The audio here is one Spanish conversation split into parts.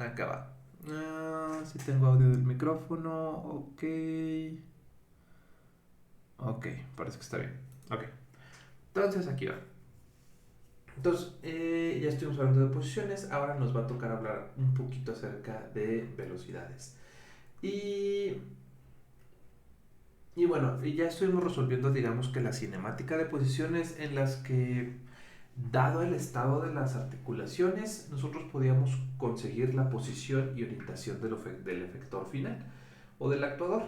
Acá va. Si tengo audio del micrófono. Ok. Ok, parece que está bien. Ok. Entonces aquí va. Entonces, ya estuvimos hablando de posiciones. Ahora nos va a tocar hablar un poquito acerca de velocidades. Y, y bueno, ya estuvimos resolviendo, digamos que la cinemática de posiciones en las que, dado el estado de las articulaciones, nosotros podíamos conseguir la posición y orientación del efector final o del actuador.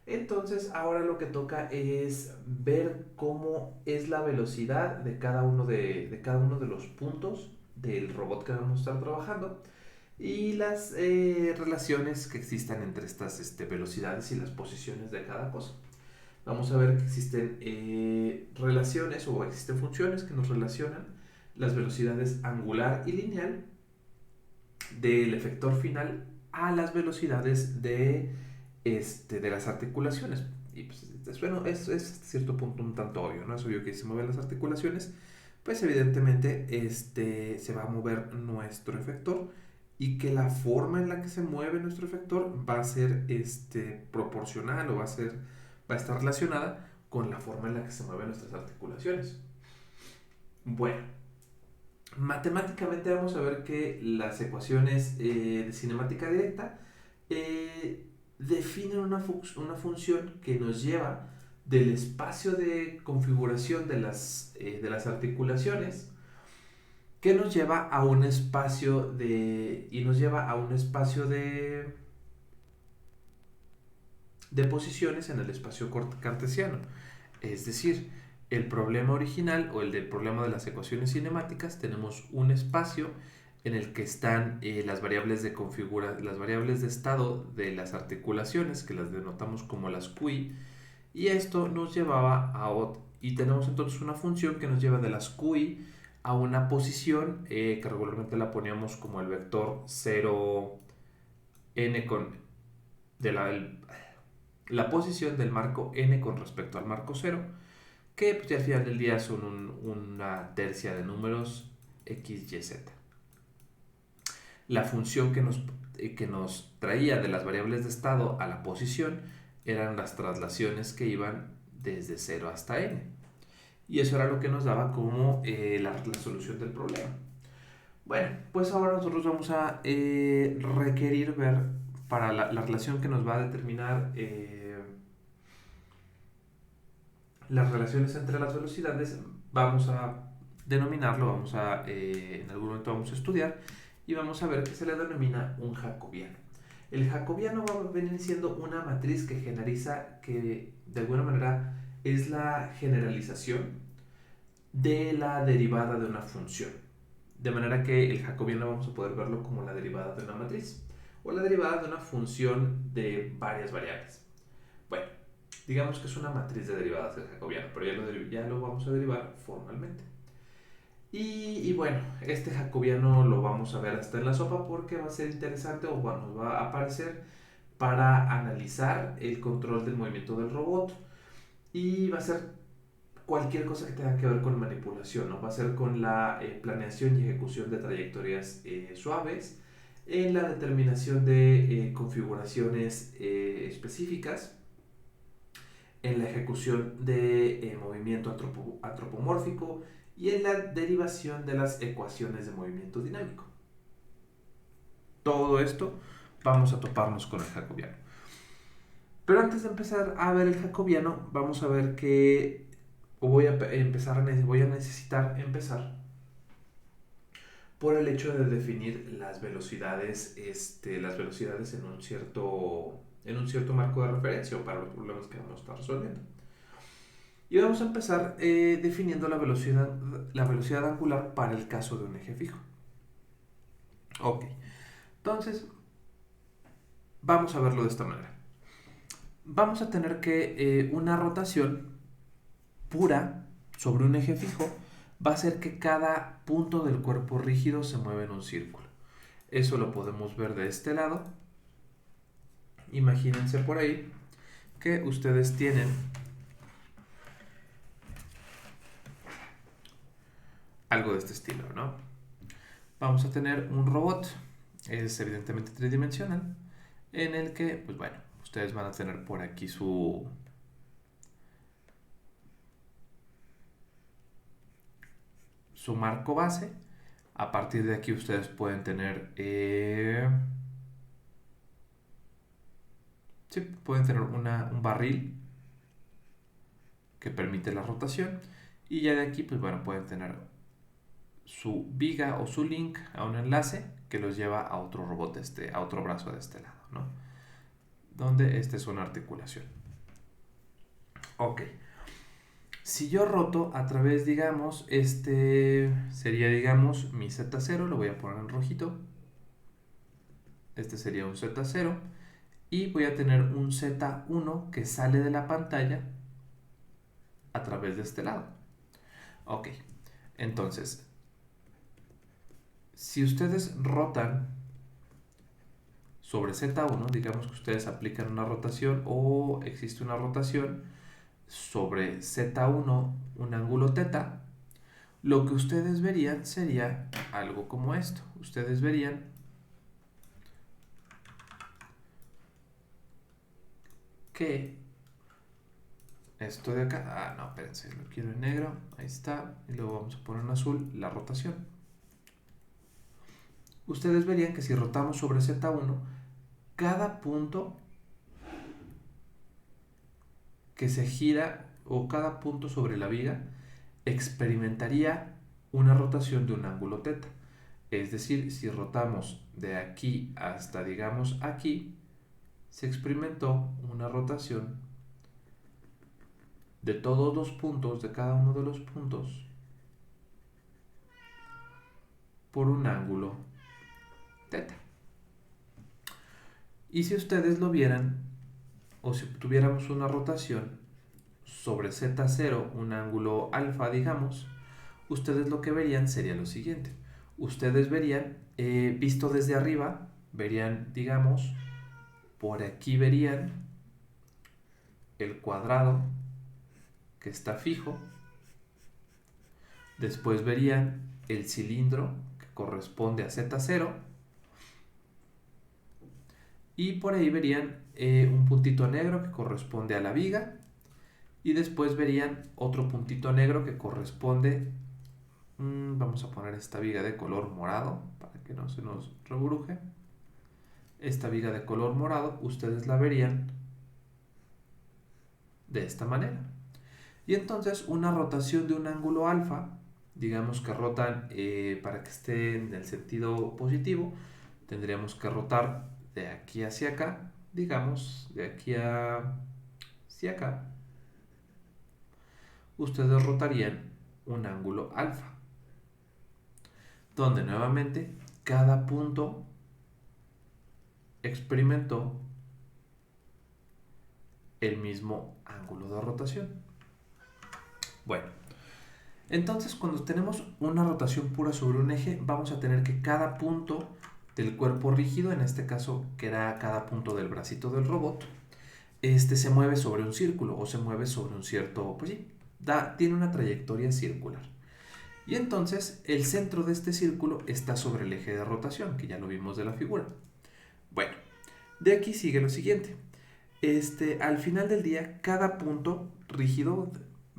Entonces ahora lo que toca es ver cómo es la velocidad de cada uno de los puntos del robot que vamos a estar trabajando y las relaciones que existan entre estas velocidades y las posiciones de cada cosa. Vamos a ver que existen relaciones o existen funciones que nos relacionan las velocidades angular y lineal del efector final a las velocidades de las articulaciones. Y pues, bueno, es hasta cierto punto un tanto obvio, ¿no? Es obvio que si se mueven las articulaciones, pues evidentemente se va a mover nuestro efector y que la forma en la que se mueve nuestro efector va a ser proporcional o va a estar relacionada con la forma en la que se mueven nuestras articulaciones. Bueno, matemáticamente vamos a ver que las ecuaciones de cinemática directa definen una función que nos lleva del espacio de configuración de las articulaciones que nos lleva a un espacio de posiciones en el espacio cartesiano. Es decir, el problema original o el del problema de las ecuaciones cinemáticas, tenemos un espacio en el que están las variables de estado de las articulaciones, que las denotamos como las QI, y esto nos llevaba y tenemos entonces una función que nos lleva de las QI a una posición que regularmente la poníamos como el vector 0 n con de la posición del marco n con respecto al marco 0, que pues, ya al final del día son una tercia de números x, y, z. La función que nos traía de las variables de estado a la posición eran las traslaciones que iban desde 0 hasta n. Y eso era lo que nos daba como la solución del problema. Bueno, pues ahora nosotros vamos a requerir ver para la relación que nos va a determinar las relaciones entre las velocidades, vamos a denominarlo, en algún momento vamos a estudiar y vamos a ver que se le denomina un jacobiano. El jacobiano va a venir siendo una matriz que generaliza, que de alguna manera es la generalización de la derivada de una función. De manera que el jacobiano vamos a poder verlo como la derivada de una matriz o la derivada de una función de varias variables. Bueno, digamos que es una matriz de derivadas del jacobiano, pero ya lo vamos a derivar formalmente. Y bueno, este jacobiano lo vamos a ver hasta en la sopa porque va a ser interesante o bueno, nos va a aparecer para analizar el control del movimiento del robot y va a ser cualquier cosa que tenga que ver con manipulación, ¿no? Va a ser con la planeación y ejecución de trayectorias suaves, en la determinación de configuraciones específicas, en la ejecución de movimiento antropomórfico y en la derivación de las ecuaciones de movimiento dinámico. Todo esto vamos a toparnos con el jacobiano. Pero antes de empezar a ver el jacobiano, vamos a ver que voy a necesitar empezar por el hecho de definir las velocidades en un cierto marco de referencia o para los problemas que vamos a estar resolviendo. Y vamos a empezar definiendo la velocidad angular para el caso de un eje fijo. Ok, entonces vamos a verlo de esta manera. Vamos a tener que una rotación pura sobre un eje fijo va a hacer que cada punto del cuerpo rígido se mueva en un círculo. Eso lo podemos ver de este lado. Imagínense por ahí que ustedes tienen algo de este estilo, ¿no? Vamos a tener un robot es evidentemente tridimensional, en el que, pues bueno, ustedes van a tener por aquí su marco base. A partir de aquí ustedes pueden tener, sí, pueden tener un barril que permite la rotación. Y ya de aquí, pues bueno, pueden tener su viga o su link a un enlace que los lleva a otro robot, a otro brazo de este lado, ¿no? Donde esta es una articulación. Ok. Si yo roto a través, digamos, sería, digamos, mi Z0, lo voy a poner en rojito. Este sería un Z0. Y voy a tener un Z1 que sale de la pantalla a través de este lado. Ok. Entonces, si ustedes rotan sobre Z1, digamos que ustedes aplican una rotación o existe una rotación sobre Z1, un ángulo teta, lo que ustedes verían sería algo como esto. Ustedes verían que esto de acá, no, espérense, lo quiero en negro, ahí está, y luego vamos a poner en azul la rotación. Ustedes verían que si rotamos sobre Z1, cada punto que se gira o cada punto sobre la viga experimentaría una rotación de un ángulo teta. Es decir, si rotamos de aquí hasta, digamos, aquí, se experimentó una rotación de todos los puntos, de cada uno de los puntos, por un ángulo teta. Y si ustedes lo vieran, o si tuviéramos una rotación sobre Z0, un ángulo alfa, digamos, ustedes lo que verían sería lo siguiente. Ustedes verían, visto desde arriba, verían, digamos, por aquí verían el cuadrado que está fijo. Después verían el cilindro que corresponde a Z0. Y por ahí verían un puntito negro que corresponde a la viga. Y después verían otro puntito negro que corresponde, vamos a poner esta viga de color morado para que no se nos reburuje. Esta viga de color morado ustedes la verían de esta manera. Y entonces una rotación de un ángulo alfa, digamos que rotan para que esté en el sentido positivo, tendríamos que rotar de aquí hacia acá, digamos, de aquí hacia acá. Ustedes rotarían un ángulo alfa, donde nuevamente cada punto experimentó el mismo ángulo de rotación. Bueno, entonces cuando tenemos una rotación pura sobre un eje, vamos a tener que cada punto del cuerpo rígido, en este caso que era cada punto del bracito del robot, se mueve sobre un círculo o se mueve sobre un cierto, pues sí, tiene una trayectoria circular. Y entonces el centro de este círculo está sobre el eje de rotación, que ya lo vimos de la figura. Bueno, de aquí sigue lo siguiente. Al final del día, cada punto rígido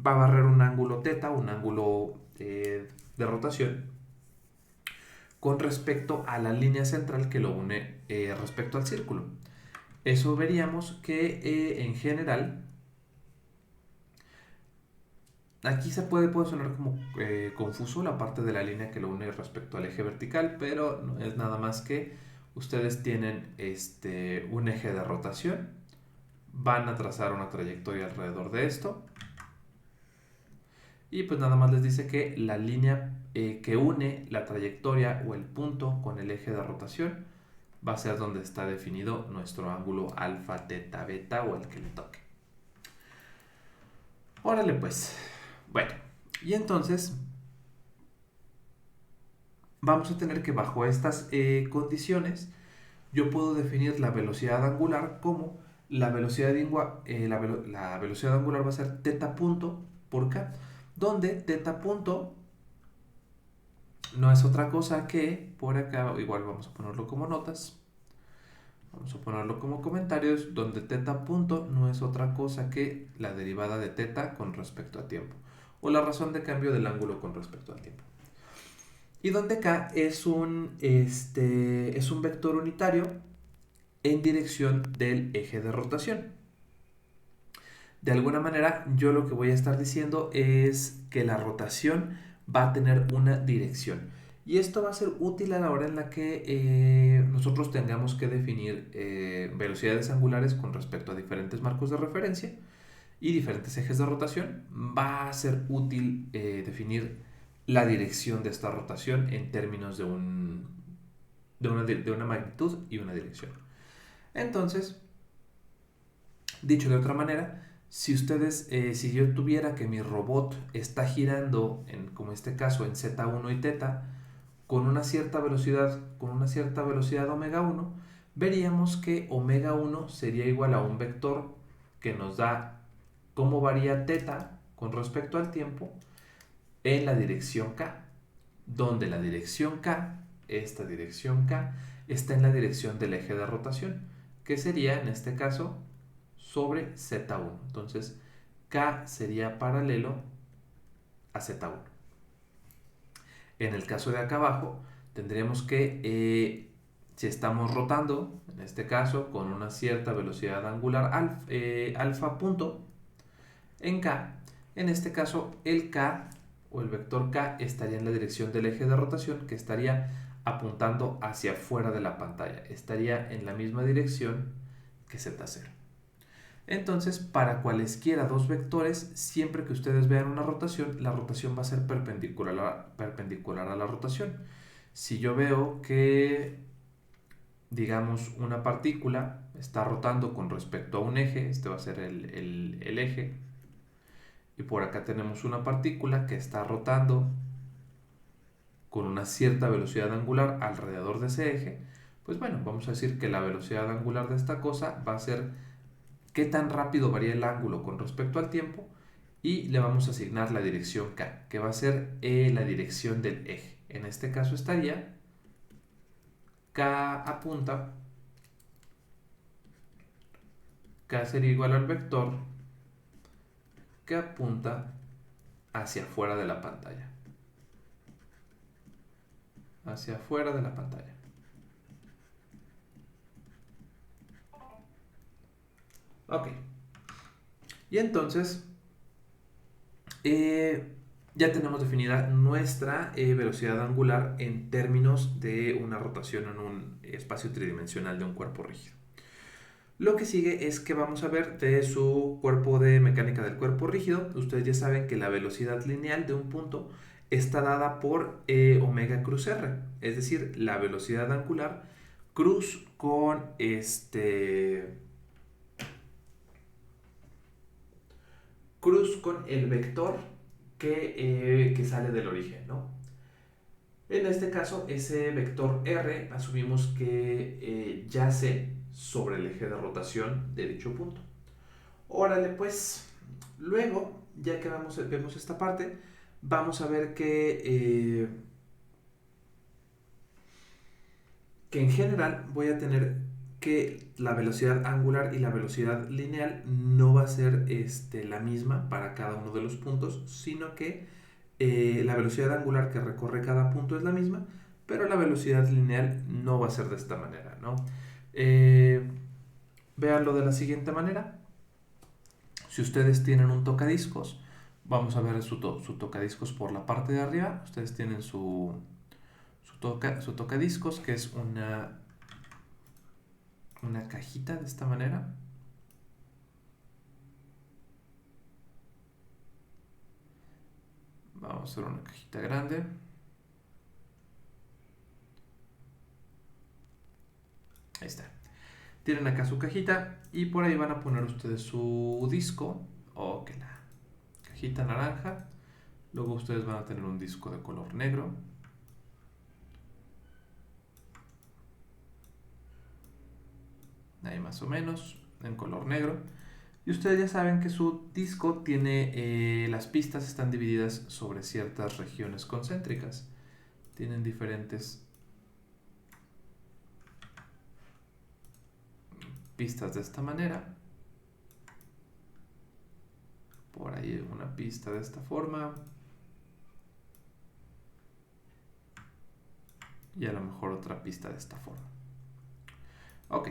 va a barrer un ángulo teta, un ángulo de rotación, con respecto a la línea central que lo une respecto al círculo. Eso veríamos que en general, aquí puede sonar como confuso la parte de la línea que lo une respecto al eje vertical, pero no es nada más que ustedes tienen un eje de rotación, van a trazar una trayectoria alrededor de esto, y pues nada más les dice que la línea que une la trayectoria o el punto con el eje de rotación va a ser donde está definido nuestro ángulo alfa, teta, beta o el que le toque. Órale pues. Bueno, y entonces vamos a tener que bajo estas condiciones yo puedo definir la velocidad angular como la velocidad angular va a ser teta punto por k, donde teta punto no es otra cosa que, por acá, igual vamos a ponerlo como notas, vamos a ponerlo como comentarios, donde teta punto no es otra cosa que la derivada de teta con respecto a tiempo, o la razón de cambio del ángulo con respecto al tiempo. Y donde k es un vector unitario en dirección del eje de rotación. De alguna manera, yo lo que voy a estar diciendo es que la rotación va a tener una dirección. Y esto va a ser útil a la hora en la que nosotros tengamos que definir velocidades angulares con respecto a diferentes marcos de referencia y diferentes ejes de rotación. Va a ser útil definir la dirección de esta rotación en términos de una magnitud y una dirección. Entonces, dicho de otra manera, si yo tuviera que mi robot está girando, como este caso, en Z1 y θ, con una cierta velocidad omega 1, veríamos que omega 1 sería igual a un vector que nos da cómo varía θ con respecto al tiempo en la dirección k, donde la dirección k, esta dirección k, está en la dirección del eje de rotación, que sería en este caso sobre Z1. Entonces, K sería paralelo a Z1. En el caso de acá abajo, tendríamos que, si estamos rotando, en este caso, con una cierta velocidad angular alfa punto en K, en este caso el K o el vector K estaría en la dirección del eje de rotación, que estaría apuntando hacia afuera de la pantalla. Estaría en la misma dirección que Z0. Entonces, para cualesquiera dos vectores, siempre que ustedes vean una rotación, la rotación va a ser perpendicular a la rotación. Si yo veo que, digamos, una partícula está rotando con respecto a un eje, este va a ser el eje, y por acá tenemos una partícula que está rotando con una cierta velocidad angular alrededor de ese eje, pues bueno, vamos a decir que la velocidad angular de esta cosa va a ser qué tan rápido varía el ángulo con respecto al tiempo, y le vamos a asignar la dirección k, que va a ser la dirección del eje. En este caso estaría k sería igual al vector que apunta hacia afuera de la pantalla. Hacia afuera de la pantalla. Ok. Y entonces, ya tenemos definida nuestra velocidad angular en términos de una rotación en un espacio tridimensional de un cuerpo rígido. Lo que sigue es que vamos a ver de su cuerpo de mecánica del cuerpo rígido. Ustedes ya saben que la velocidad lineal de un punto está dada por omega cruz r, es decir, la velocidad angular cruz con el vector que sale del origen, ¿no? En este caso, ese vector r asumimos que yace sobre el eje de rotación de dicho punto. Órale, pues, luego, ya que vemos esta parte, vamos a ver que en general voy a tener que la velocidad angular y la velocidad lineal no va a ser la misma para cada uno de los puntos, sino que la velocidad angular que recorre cada punto es la misma, pero la velocidad lineal no va a ser de esta manera, ¿no? Véanlo de la siguiente manera. Si ustedes tienen un tocadiscos, vamos a ver su tocadiscos por la parte de arriba. Ustedes tienen su tocadiscos, que es una cajita de esta manera. Vamos a hacer una cajita grande. Ahí está. Tienen acá su cajita y por ahí van a poner ustedes su disco, o que la cajita naranja. Luego ustedes van a tener un disco de color negro. Ahí más o menos, en color negro. Y ustedes ya saben que su disco tiene, las pistas están divididas sobre ciertas regiones concéntricas. tienen diferentes pistas de esta manera. Por ahí una pista de esta forma. Y a lo mejor otra pista de esta forma. Ok.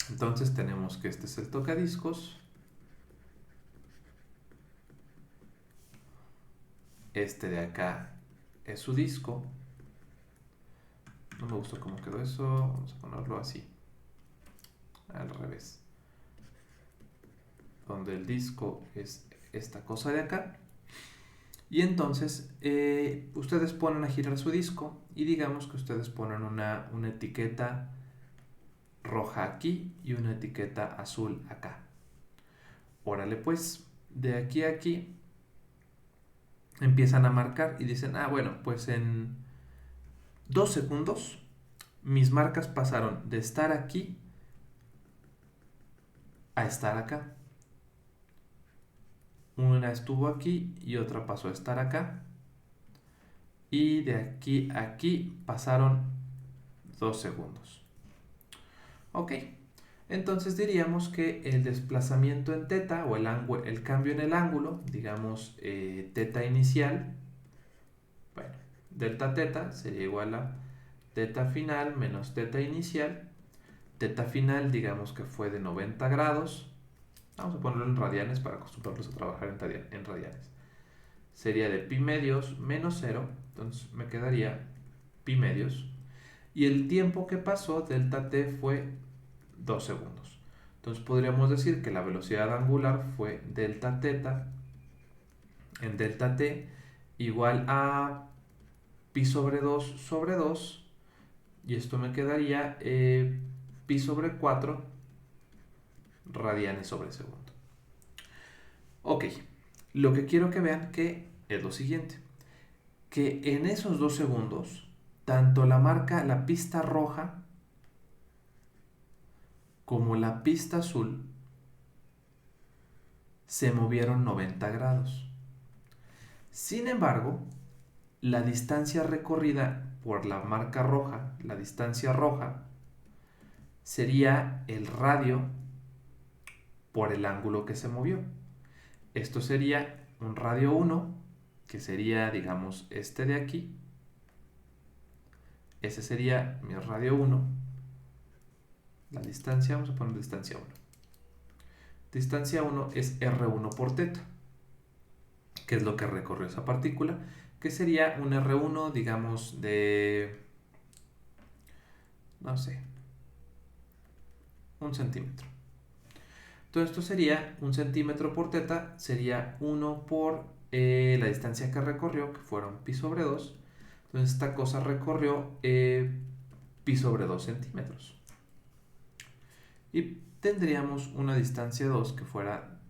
Entonces tenemos que este es el tocadiscos. Este de acá es su disco. No me gustó cómo quedó eso. Vamos a ponerlo así. Al revés. Donde el disco es esta cosa de acá. Y entonces ustedes ponen a girar su disco y digamos que ustedes ponen una etiqueta roja aquí y una etiqueta azul acá. Órale pues, de aquí a aquí empiezan a marcar y dicen, bueno, pues en 2 segundos mis marcas pasaron de estar aquí a estar acá. Una estuvo aquí y otra pasó a estar acá. Y de aquí a aquí pasaron 2 segundos. Ok, entonces diríamos que el desplazamiento en teta o el cambio en el ángulo, digamos teta inicial, bueno, delta teta sería igual a teta final menos teta inicial. Teta final digamos que fue de 90 grados. Vamos a ponerlo en radianes para acostumbrarlos a trabajar en radianes. Sería de pi medios menos 0, entonces me quedaría pi medios. Y el tiempo que pasó, delta t, fue 2 segundos. Entonces podríamos decir que la velocidad angular fue delta teta en delta t igual a pi sobre 2, y esto me quedaría pi sobre 4 radianes sobre segundo. Ok, lo que quiero que vean que es lo siguiente, que en esos 2 segundos, tanto la pista roja como la pista azul se movieron 90 grados. Sin embargo, la distancia recorrida por la marca roja, la distancia roja, sería el radio por el ángulo que se movió. Esto sería un radio 1, que sería, digamos, este de aquí. Ese sería mi radio 1. La distancia, vamos a poner distancia 1. Distancia 1 es R1 por teta, que es lo que recorrió esa partícula, que sería un R1, digamos, de, no sé, 1 centímetro. Entonces esto sería 1 centímetro por teta, sería 1 por la distancia que recorrió, que fueron pi sobre 2. Entonces esta cosa recorrió pi sobre 2 centímetros. Y tendríamos una distancia 2 que fuera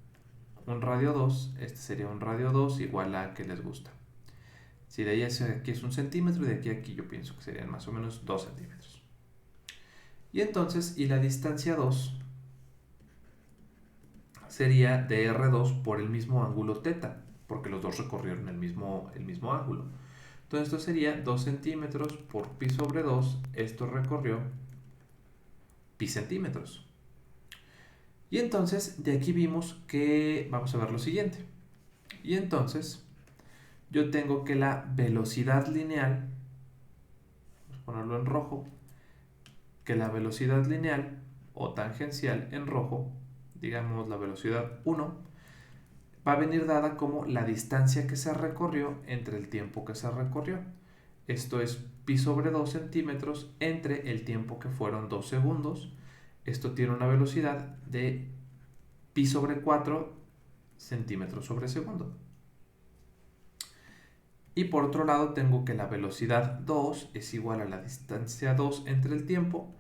un radio 2. Este sería un radio 2 igual a que les gusta. Si de ahí hacia aquí es 1 centímetro y de aquí a aquí yo pienso que serían más o menos 2 centímetros. Y entonces, y la distancia 2 sería de R2 por el mismo ángulo teta, porque los dos recorrieron el mismo ángulo. Entonces esto sería 2 centímetros por pi sobre 2, esto recorrió pi centímetros. Y entonces de aquí vimos que vamos a ver lo siguiente. Y entonces yo tengo que la velocidad lineal, vamos a ponerlo en rojo, que la velocidad lineal o tangencial en rojo, digamos la velocidad 1, va a venir dada como la distancia que se recorrió entre el tiempo que se recorrió. Esto es pi sobre 2 centímetros entre el tiempo que fueron 2 segundos. Esto tiene una velocidad de pi sobre 4 centímetros sobre segundo. Y por otro lado tengo que la velocidad 2 es igual a la distancia 2 entre el tiempo,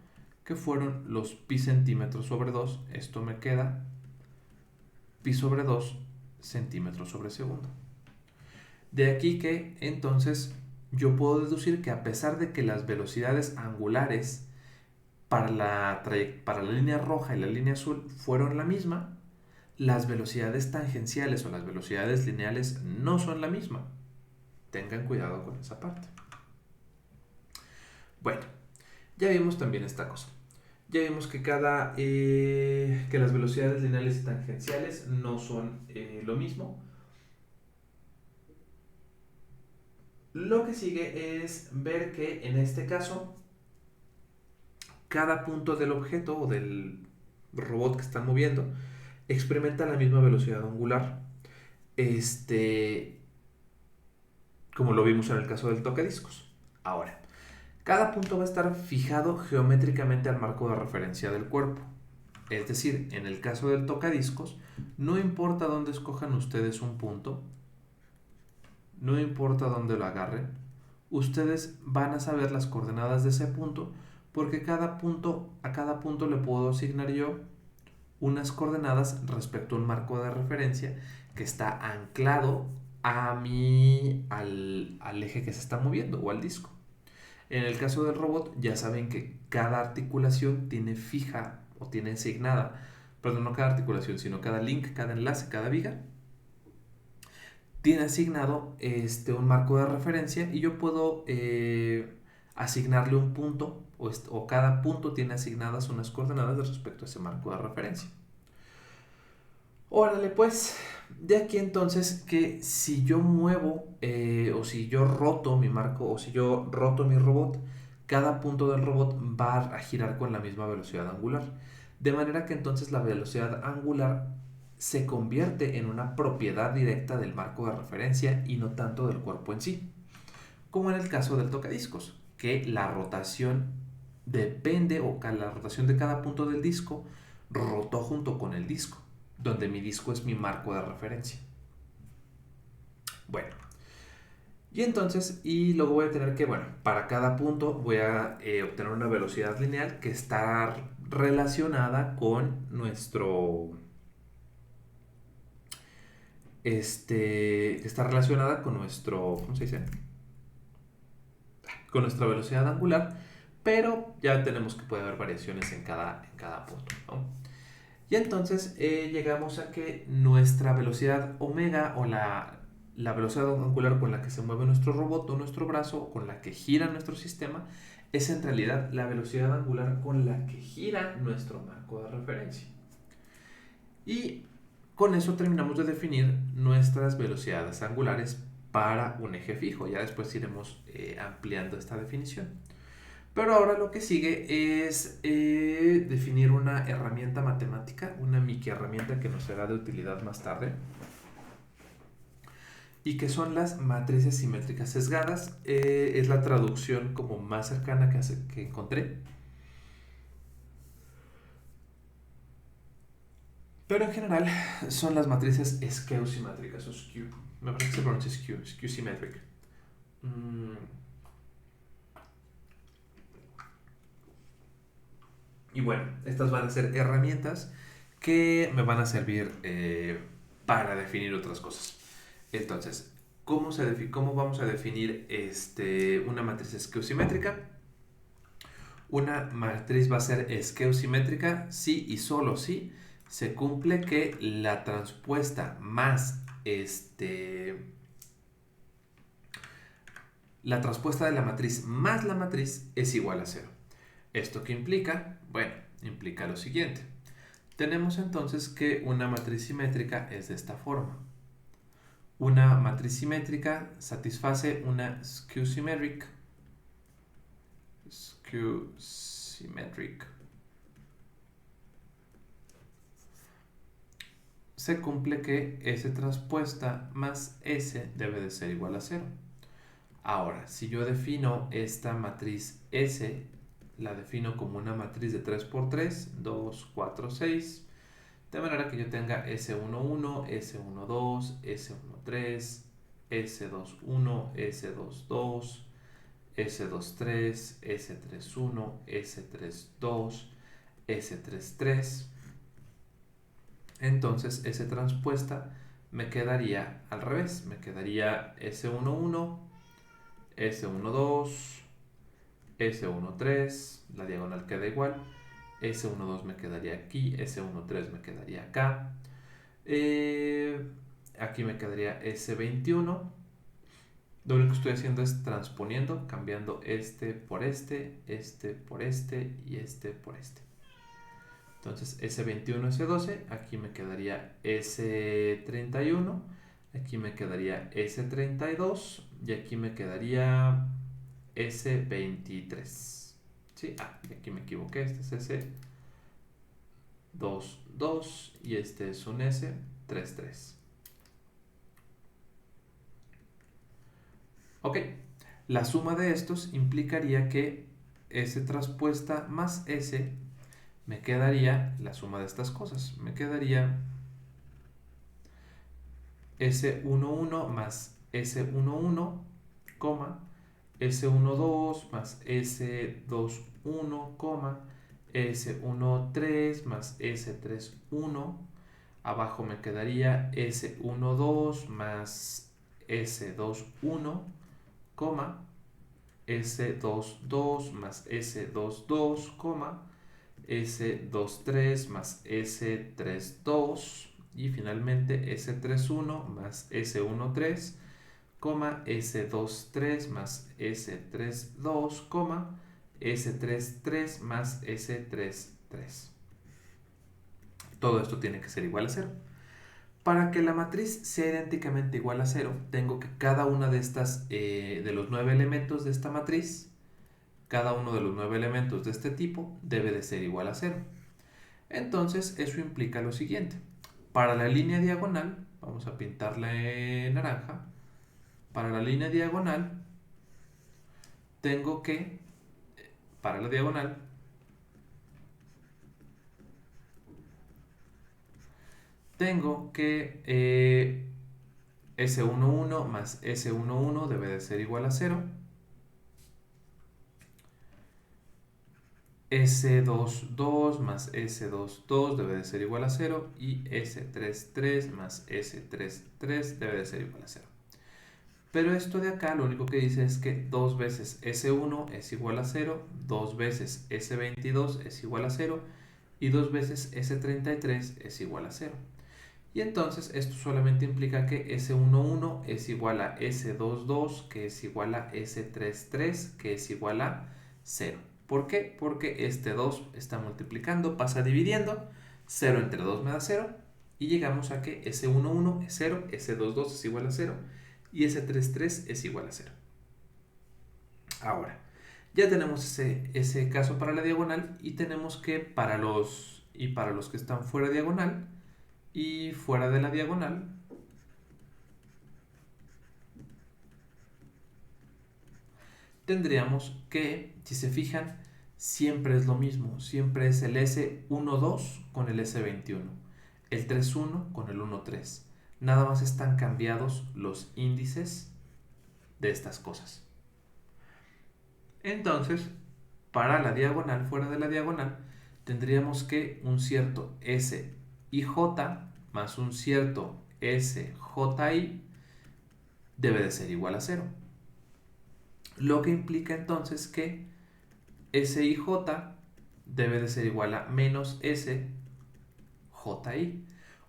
que fueron los pi centímetros sobre 2. Esto me queda pi sobre 2 centímetros sobre segundo. De aquí que entonces yo puedo deducir que a pesar de que las velocidades angulares para la línea roja y la línea azul fueron la misma, las velocidades tangenciales o las velocidades lineales no son la misma. Tengan cuidado con esa parte. Bueno, ya vimos también esta cosa. Ya vimos que que las velocidades lineales y tangenciales no son lo mismo. Lo que sigue es ver que en este caso cada punto del objeto o del robot que están moviendo experimenta la misma velocidad angular. Como lo vimos en el caso del tocadiscos. Ahora, cada punto va a estar fijado geométricamente al marco de referencia del cuerpo. Es decir, en el caso del tocadiscos, no importa dónde escojan ustedes un punto, no importa dónde lo agarren, ustedes van a saber las coordenadas de ese punto porque a cada punto le puedo asignar yo unas coordenadas respecto a un marco de referencia que está anclado al eje que se está moviendo o al disco. En el caso del robot, ya saben que cada articulación tiene fija o tiene asignada, perdón, no cada articulación, sino cada link, cada enlace, cada viga, tiene asignado un marco de referencia y yo puedo asignarle un punto o cada punto tiene asignadas unas coordenadas respecto a ese marco de referencia. Órale, pues, de aquí entonces que si yo muevo o si yo roto mi marco o si yo roto mi robot, cada punto del robot va a girar con la misma velocidad angular. De manera que entonces la velocidad angular se convierte en una propiedad directa del marco de referencia y no tanto del cuerpo en sí. Como en el caso del tocadiscos, que la rotación depende o la rotación de cada punto del disco rotó junto con el disco, donde mi disco es mi marco de referencia. Bueno, y entonces, y luego voy a tener que, bueno, para cada punto voy a obtener una velocidad lineal que está relacionada con que está relacionada con ¿cómo se dice? Con nuestra velocidad angular, pero ya tenemos que puede haber variaciones en cada punto, ¿no? Y entonces llegamos a que nuestra velocidad omega o la velocidad angular con la que se mueve nuestro robot o nuestro brazo, con la que gira nuestro sistema, es en realidad la velocidad angular con la que gira nuestro marco de referencia. Y con eso terminamos de definir nuestras velocidades angulares para un eje fijo. Ya después iremos ampliando esta definición. Pero ahora lo que sigue es definir una herramienta matemática, una microherramienta que nos será de utilidad más tarde, y que son las matrices simétricas sesgadas. Es la traducción como más cercana que encontré. Pero en general son las matrices skew-simétricas o skew. Me parece que se pronuncia skew-symmetric. Y bueno, estas van a ser herramientas que me van a servir para definir otras cosas. Entonces, ¿cómo vamos a definir una matriz skew-simétrica? Una matriz va a ser skew-simétrica si y solo si se cumple que la transpuesta más la transpuesta de la matriz más la matriz es igual a 0. ¿Esto qué implica? Bueno, implica lo siguiente. Tenemos entonces que una matriz simétrica es de esta forma. Una matriz simétrica satisface una skew-symmetric. Se cumple que S transpuesta más S debe de ser igual a 0. Ahora, si yo defino esta matriz S, la defino como una matriz de 3 por 3, 2, 4, 6, de manera que yo tenga S11, S12, S13, S21, S22, S23, S31, S32, S33. Entonces S transpuesta me quedaría al revés, me quedaría S11, S12, S13, la diagonal queda igual, S12 me quedaría aquí, S13 me quedaría acá, aquí me quedaría S21 Lo único que estoy haciendo es transponiendo, cambiando este por este por este y este por este. Entonces S21, S12, aquí me quedaría S31, aquí me quedaría S32 y aquí me quedaría S23. ¿Sí? Aquí me equivoqué, este es S22 y este es un S33. Ok, la suma de estos implicaría que S traspuesta más S me quedaría la suma de estas cosas. Me quedaría S11 más S11, S12 más S21, S13 más S31. Abajo me quedaría S12 más S21, S22 más S22, S23 más S32 y finalmente S31 más S13, S23 más S32, S33 más S33. Todo esto tiene que ser igual a 0. Para que la matriz sea idénticamente igual a 0, tengo que cada una de estas, de los 9 elementos de esta matriz, cada uno de los 9 elementos de este tipo debe de ser igual a 0. Entonces eso implica lo siguiente. Para la línea diagonal, vamos a pintarla en naranja. Para la línea diagonal, tengo que, para la diagonal, tengo que S11 más S11 debe de ser igual a 0. S22 más S22 debe de ser igual a 0 y S33 más S33 debe de ser igual a 0. Pero esto de acá lo único que dice es que 2 veces S1 es igual a 0, 2 veces S22 es igual a 0 y 2 veces S33 es igual a 0. Y entonces esto solamente implica que S11 es igual a S22 que es igual a S33 que es igual a 0. ¿Por qué? Porque este 2 está multiplicando, pasa dividiendo, 0 entre 2 me da 0 y llegamos a que S11 es 0, S22 es igual a 0 y S33 es igual a 0. Ahora, ya tenemos ese caso para la diagonal y tenemos que para los que están fuera diagonal y fuera de la diagonal, tendríamos que, si se fijan, siempre es lo mismo, siempre es el S12 con el S21, el 31 con el 13. Nada más están cambiados los índices de estas cosas. Entonces, para la diagonal, fuera de la diagonal, tendríamos que un cierto S y J más un cierto SJI debe de ser igual a 0. Lo que implica entonces que SIJ debe de ser igual a menos SJI.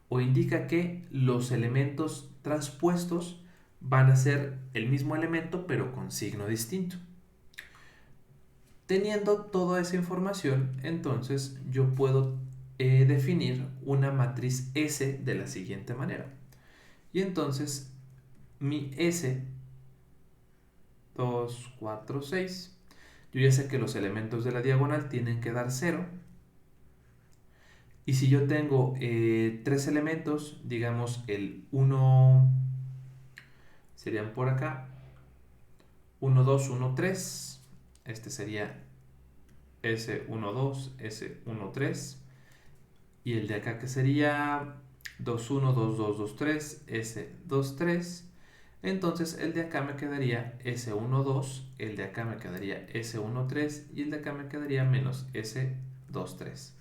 O indica que los elementos transpuestos van a ser el mismo elemento pero con signo distinto. Teniendo toda esa información, entonces yo puedo definir una matriz S de la siguiente manera. Y entonces mi S, 2, 4, 6, yo ya sé que los elementos de la diagonal tienen que dar 0. Y si yo tengo 3 elementos, digamos el 1, serían por acá, 1, 2, 1, 3. Este sería S12, S13. Y el de acá que sería 21, 22, 23, S23. Entonces el de acá me quedaría S12, el de acá me quedaría S13 y el de acá me quedaría menos S23.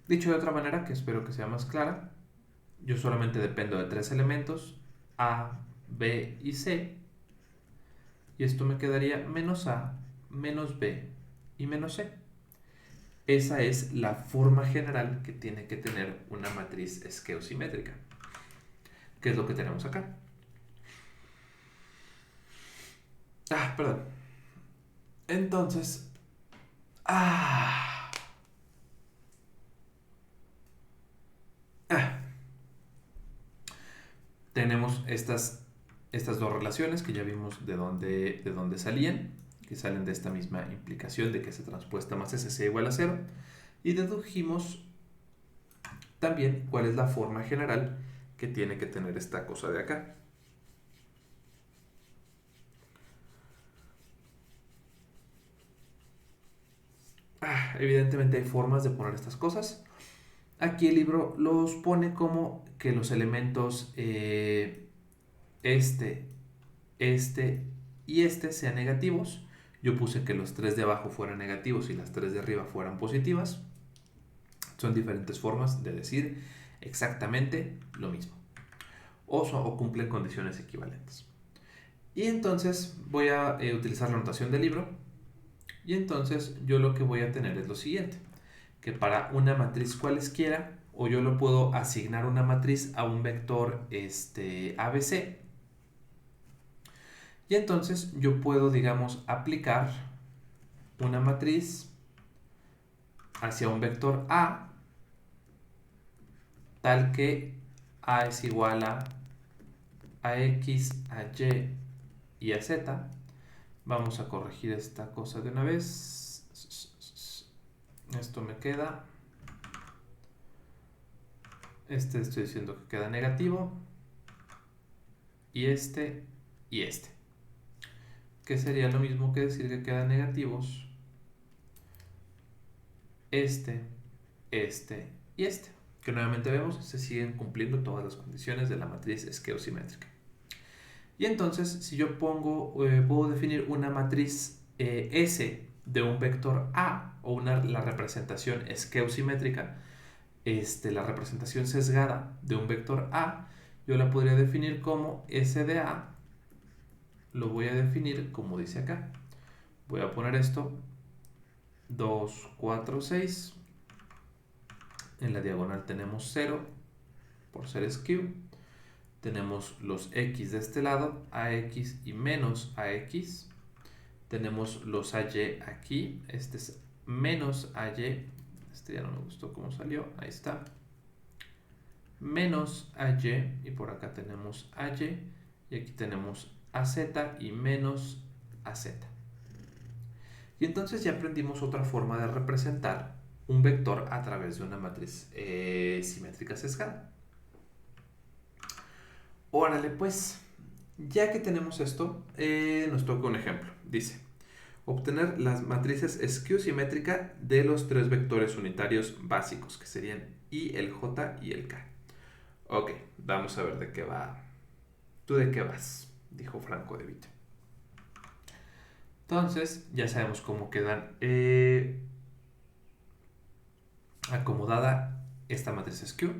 Dicho de otra manera, que espero que sea más clara, yo solamente dependo de 3 elementos, A, B y C. Y esto me quedaría menos A, menos B y menos C. Esa es la forma general que tiene que tener una matriz esqueosimétrica. ¿Qué es lo que tenemos acá? Perdón. Entonces, ah, ah, tenemos estas dos relaciones que ya vimos de dónde salían, que salen de esta misma implicación de que S transpuesta más S sea igual a cero, y dedujimos también cuál es la forma general que tiene que tener esta cosa de acá. Evidentemente hay formas de poner estas cosas. Aquí el libro los pone como que los elementos este, este y este sean negativos. Yo puse que los tres de abajo fueran negativos y las tres de arriba fueran positivas. Son diferentes formas de decir exactamente lo mismo. O cumplen condiciones equivalentes. Y entonces voy a utilizar la notación del libro. Y entonces yo lo que voy a tener es lo siguiente. Que para una matriz cualesquiera, o yo lo puedo asignar una matriz a un vector ABC. Y entonces yo puedo, digamos, aplicar una matriz hacia un vector A, tal que A es igual a X, a Y y a Z. Vamos a corregir esta cosa de una vez. Esto me queda. Estoy diciendo que queda negativo. Y este. Que sería lo mismo que decir que quedan negativos este y este. Que nuevamente vemos, se siguen cumpliendo todas las condiciones de la matriz esqueosimétrica. Y entonces, si yo puedo definir una matriz S de un vector A, o la representación esqueosimétrica, la representación sesgada de un vector A, yo la podría definir como S de A, lo voy a definir como dice acá. Voy a poner esto 2, 4, 6. En la diagonal tenemos 0 por ser skew. Tenemos los x de este lado, ax y menos ax. Tenemos los ay aquí. Este es menos ay. Este ya no me gustó cómo salió. Ahí está. Menos ay. Y por acá tenemos ay. Y aquí tenemos az y menos az. Y entonces ya aprendimos otra forma de representar un vector a través de una matriz simétrica sesgada. Órale, pues, ya que tenemos esto, nos toca un ejemplo. Dice, obtener las matrices esquiosimétrica de los tres vectores unitarios básicos, que serían I, el J y el K. Ok, vamos a ver de qué va. ¿Tú de qué vas? Dijo Franco de Vita. Entonces, ya sabemos cómo quedan acomodada esta matriz skew.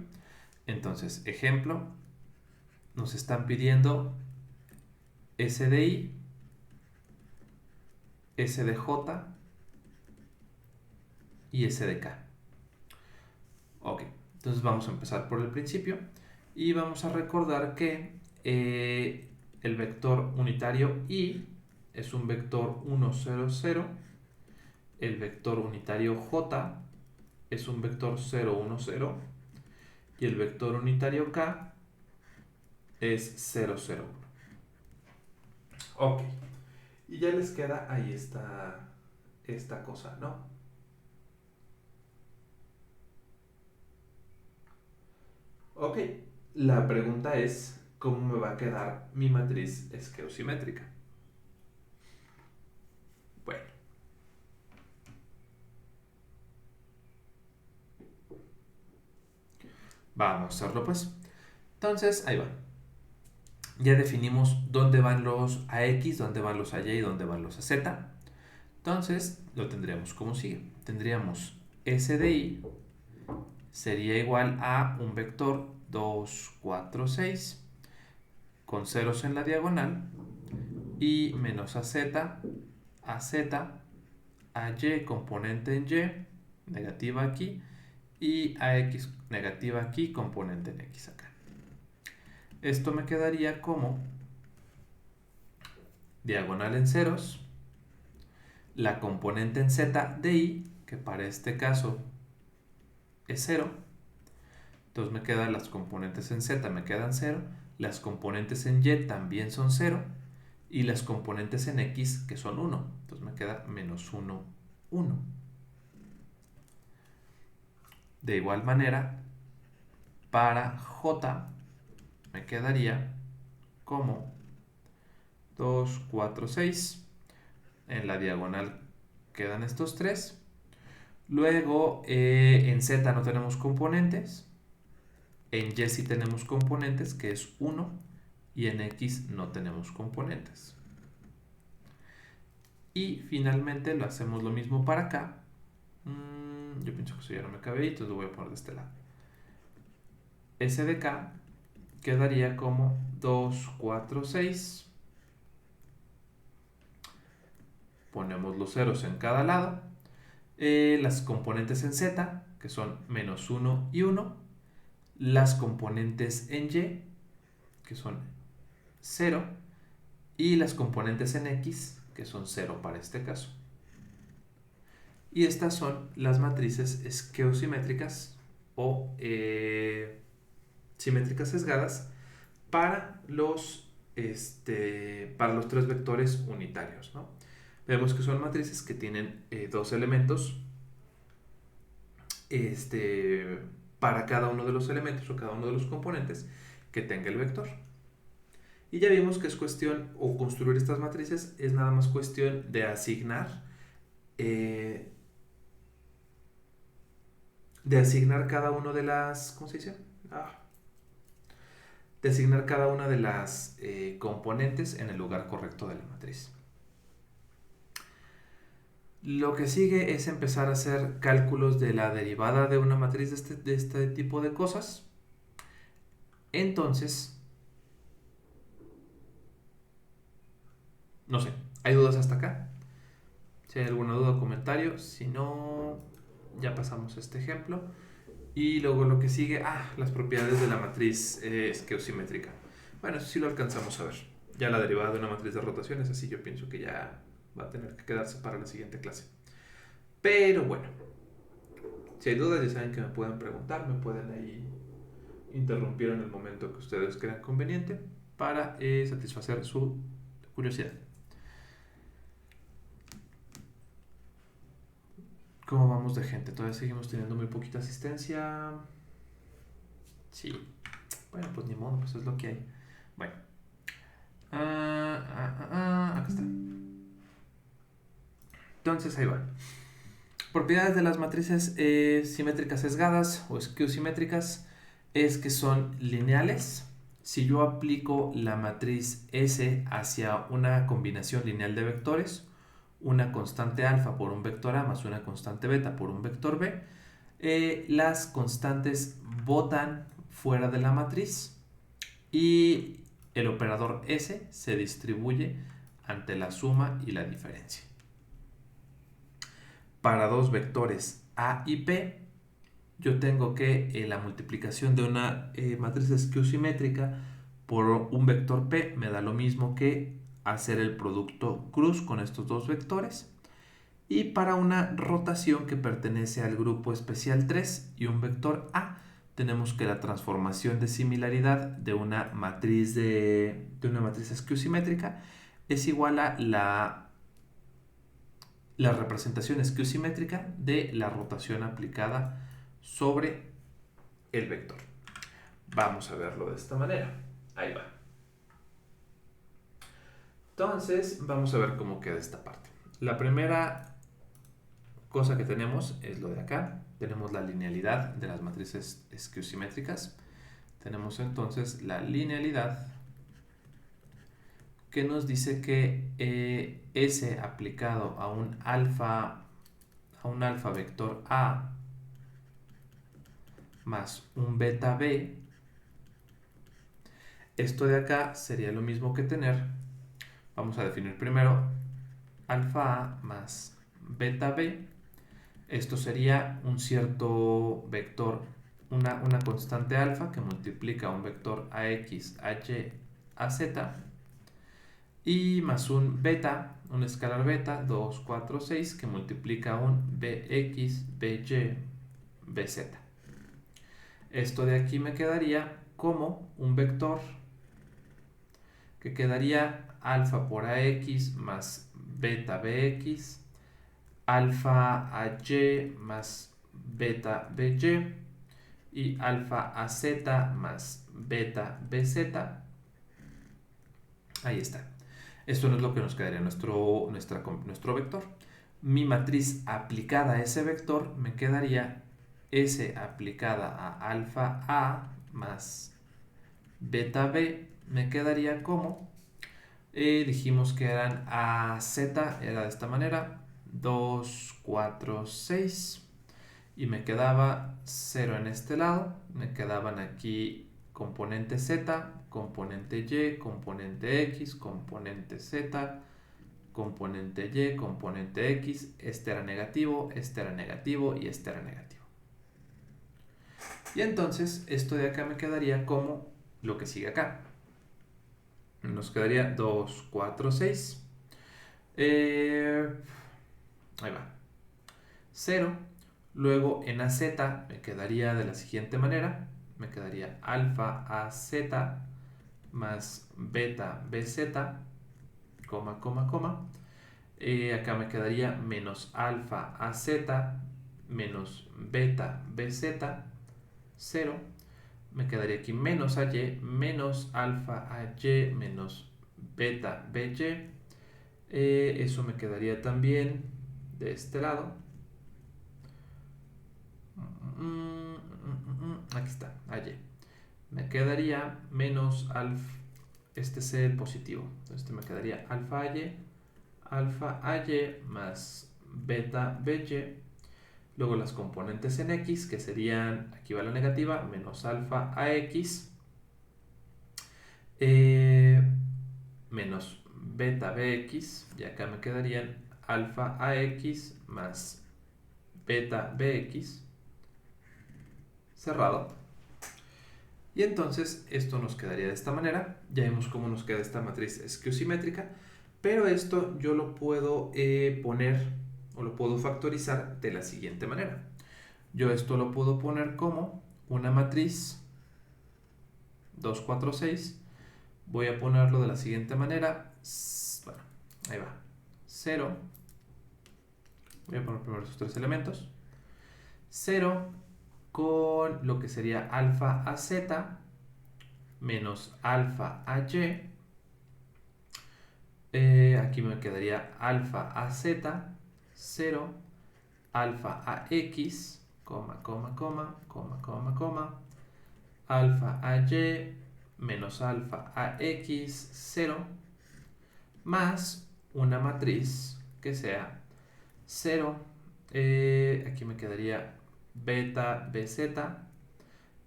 Entonces, ejemplo, nos están pidiendo S de I, S de J y S de K. Ok, entonces vamos a empezar por el principio y vamos a recordar que el vector unitario I es un vector 1, 0, 0. El vector unitario J es un vector 0, 1, 0. Y el vector unitario K es 0, 0, 1. Ok. Y ya les queda ahí esta cosa, ¿no? Ok. La pregunta es, ¿cómo me va a quedar mi matriz esqueosimétrica? Bueno. Vamos a hacerlo pues. Entonces, ahí va. Ya definimos dónde van los AX, dónde van los AY y dónde van los AZ. Entonces, lo tendríamos como sigue. Tendríamos S de I sería igual a un vector 2, 4, 6 con ceros en la diagonal y menos AZ, AZ, AY componente en Y, negativa aquí, y AX negativa aquí, componente en X acá. Esto me quedaría como diagonal en ceros, la componente en z de i, que para este caso es 0. Entonces me quedan las componentes en z, me quedan 0. Las componentes en y también son 0. Y las componentes en x, que son 1. Entonces me queda menos 1, 1. De igual manera, para j me quedaría como 2, 4, 6. En la diagonal quedan estos 3. Luego en z no tenemos componentes. En y sí tenemos componentes, que es 1. Y en x no tenemos componentes. Y finalmente lo hacemos lo mismo para acá. Yo pienso que eso ya no me cabe ahí, entonces lo voy a poner de este lado. S de k quedaría como 2, 4, 6. Ponemos los ceros en cada lado. Las componentes en z, que son menos 1 y 1. Las componentes en y, que son 0. Y las componentes en x, que son 0 para este caso. Y estas son las matrices esqueosimétricas o simétricas sesgadas para los 3 vectores unitarios, ¿no? Vemos que son matrices que tienen 2 elementos para cada uno de los elementos o cada uno de los componentes que tenga el vector. Y ya vimos que es cuestión, o construir estas matrices es nada más cuestión de asignar cada una de las, ¿cómo se dice? De asignar cada una de las componentes en el lugar correcto de la matriz. Lo que sigue es empezar a hacer cálculos de la derivada de una matriz de este tipo de cosas. Entonces, no sé, ¿hay dudas hasta acá? Si hay alguna duda o comentario, si no, ya pasamos a este ejemplo. Y luego lo que sigue, las propiedades de la matriz esqueosimétrica. Bueno, eso sí lo alcanzamos a ver. Ya la derivada de una matriz de rotaciones, así yo pienso que ya va a tener que quedarse para la siguiente clase. Pero bueno, si hay dudas ya saben que me pueden preguntar, me pueden ahí interrumpir en el momento que ustedes crean conveniente para satisfacer su curiosidad. ¿Cómo vamos de gente? Todavía seguimos teniendo muy poquita asistencia. Sí. Bueno, pues ni modo, pues es lo que hay. Bueno. Acá está. Entonces ahí va. Propiedades de las matrices simétricas sesgadas o esqueosimétricas es que son lineales. Si yo aplico la matriz S hacia una combinación lineal de vectores, una constante alfa por un vector A más una constante beta por un vector B, las constantes botan fuera de la matriz y el operador S se distribuye ante la suma y la diferencia. Para dos vectores A y P, yo tengo que la multiplicación de una matriz esqueosimétrica por un vector P me da lo mismo que hacer el producto cruz con estos dos vectores. Y para una rotación que pertenece al grupo especial 3 y un vector A, tenemos que la transformación de similaridad de una matriz esqueosimétrica es igual a la representación esqueosimétrica de la rotación aplicada sobre el vector. Vamos a verlo de esta manera. Ahí va. Entonces, vamos a ver cómo queda esta parte. La primera cosa que tenemos es lo de acá. Tenemos la linealidad de las matrices esqueosimétricas. Tenemos entonces la linealidad que nos dice que S aplicado a un alfa vector A más un beta B, esto de acá sería lo mismo que tener, vamos a definir primero alfa A más beta B. Esto sería un cierto vector, una constante alfa que multiplica un vector AX, AY, AZ y más un beta, un escalar beta, 2, 4, 6, que multiplica un bx, by, bz. Esto de aquí me quedaría como un vector que quedaría alfa por ax más beta bx, alfa ay más beta by y alfa az más beta bz. Ahí está. Esto no es lo que nos quedaría nuestro vector. Mi matriz aplicada a ese vector me quedaría S aplicada a alfa A más beta B. Me quedaría como, dijimos que eran AZ, era de esta manera, 2, 4, 6. Y me quedaba 0 en este lado. Me quedaban aquí componente Z, componente Y, componente X, componente Z, componente Y, componente X. Este era negativo y este era negativo. Y entonces esto de acá me quedaría como lo que sigue acá. Nos quedaría 2, 4, 6. Ahí va. 0. Luego en AZ me quedaría de la siguiente manera. Me quedaría alfa AZ más beta BZ, coma, coma, coma. Acá me quedaría menos alfa AZ menos beta BZ, 0. Me quedaría aquí menos AY menos alfa AY menos beta BY. Eso me quedaría también de este lado. Aquí está, AY. Me quedaría menos alfa. Este es el positivo. Entonces me quedaría alfa AY más beta BY. Luego las componentes en X, que serían, aquí va la negativa, menos alfa AX menos beta BX. Y acá me quedarían alfa AX más beta BX. Cerrado. Y entonces esto nos quedaría de esta manera. Ya vemos cómo nos queda esta matriz esquiosimétrica. Pero esto yo lo puedo poner o lo puedo factorizar de la siguiente manera. Yo esto lo puedo poner como una matriz 2, 4, 6. Voy a ponerlo de la siguiente manera. Bueno, ahí va. 0. Voy a poner primero esos tres elementos. 0 con lo que sería alfa AZ menos alfa AY. Aquí me quedaría alfa AZ, 0, alfa AX, coma, coma, coma, coma, coma, coma, alfa AY menos alfa AX, 0, más una matriz que sea 0. Aquí me quedaría beta BZ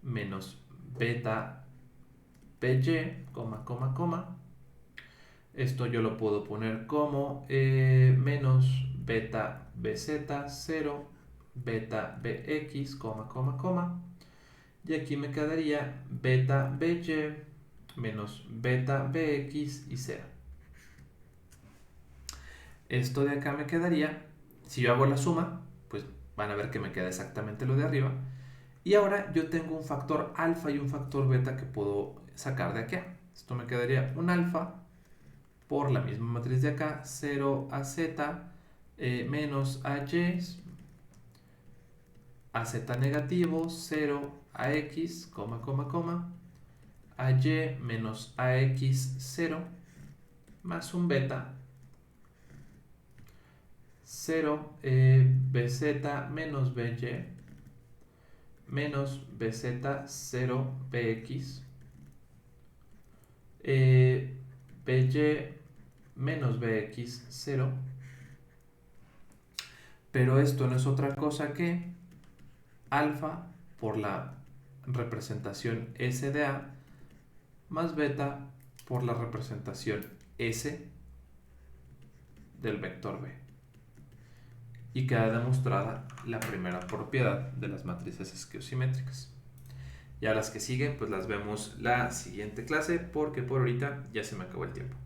menos beta BY, coma, coma, coma. Esto yo lo puedo poner como menos beta BZ, 0, beta BX, coma, coma, coma. Y aquí me quedaría beta BY menos beta BX y 0. Esto de acá me quedaría, si yo hago la suma, pues van a ver que me queda exactamente lo de arriba. Y ahora yo tengo un factor alfa y un factor beta que puedo sacar de acá. Esto me quedaría un alfa por la misma matriz de acá, 0 a z menos a y, a z negativo, 0 a x, coma, coma, coma, a y menos a x, 0, más un beta, 0 bz menos by menos bz 0 bx, by menos bx 0. Pero esto no es otra cosa que alfa por la representación S de A más beta por la representación S del vector B. Y queda demostrada la primera propiedad de las matrices esquiosimétricas. Ya las que siguen pues las vemos la siguiente clase porque por ahorita ya se me acabó el tiempo.